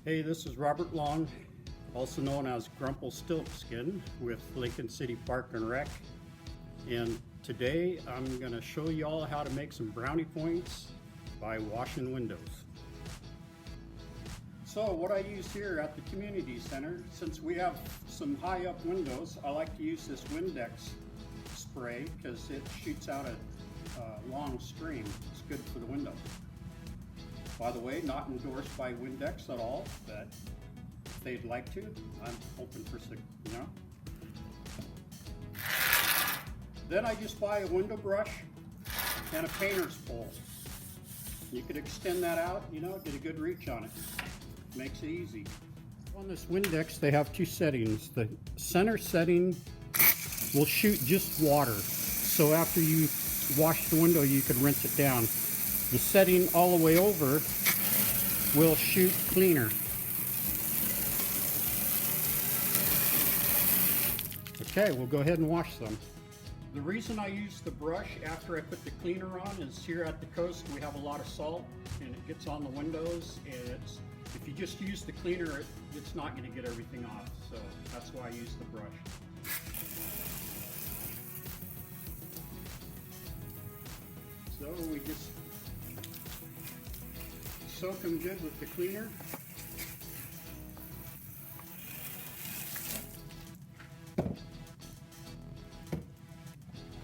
Hey, this is Robert Long, also known as Grumple Stiltskin with Lincoln City Park and Rec. And today I'm going to show you all how to make some brownie points by washing windows. So what I use here at the community center, since we have some high up windows, I like to use this Windex spray because it shoots out a long stream. It's good for the window. By the way, not endorsed by Windex at all, but if they'd like to, I'm open for, Then I just buy a window brush and a painter's pole. You could extend that out, get a good reach on it. Makes it easy. On this Windex, they have two settings. The center setting will shoot just water. So after you wash the window, you can rinse it down. The setting all the way over will shoot cleaner. Okay, we'll go ahead and wash them. The reason I use the brush after I put the cleaner on is here at the coast we have a lot of salt and it gets on the windows, and if you just use the cleaner, it's not going to get everything off. So that's why I use the brush. So we just soak them good with the cleaner.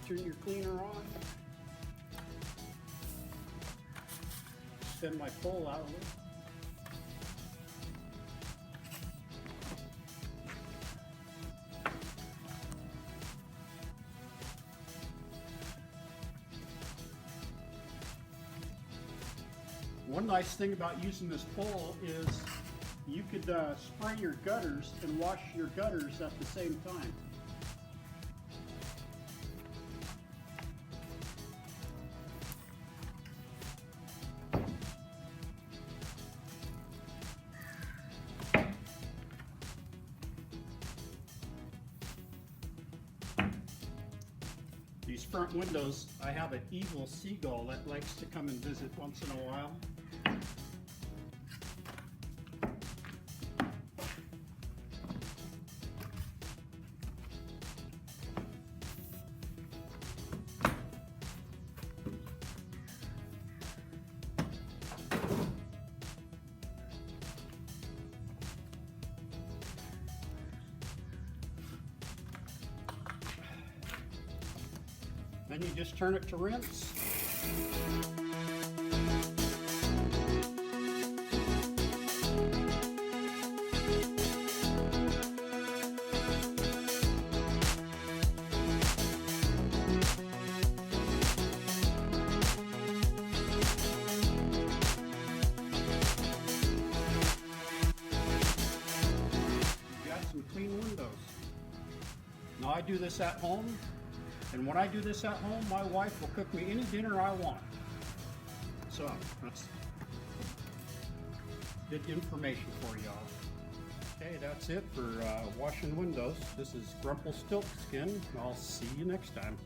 Turn your cleaner on. Extend my pole out a little. One nice thing about using this pole is you could spray your gutters and wash your gutters at the same time. These front windows, I have an evil seagull that likes to come and visit once in a while. Then you just turn it to rinse. You got some clean windows. Now I do this at home. And when I do this at home, my wife will cook me any dinner I want. So, that's good information for y'all. Okay, that's it for washing windows. This is Grumple Stiltskin. I'll see you next time.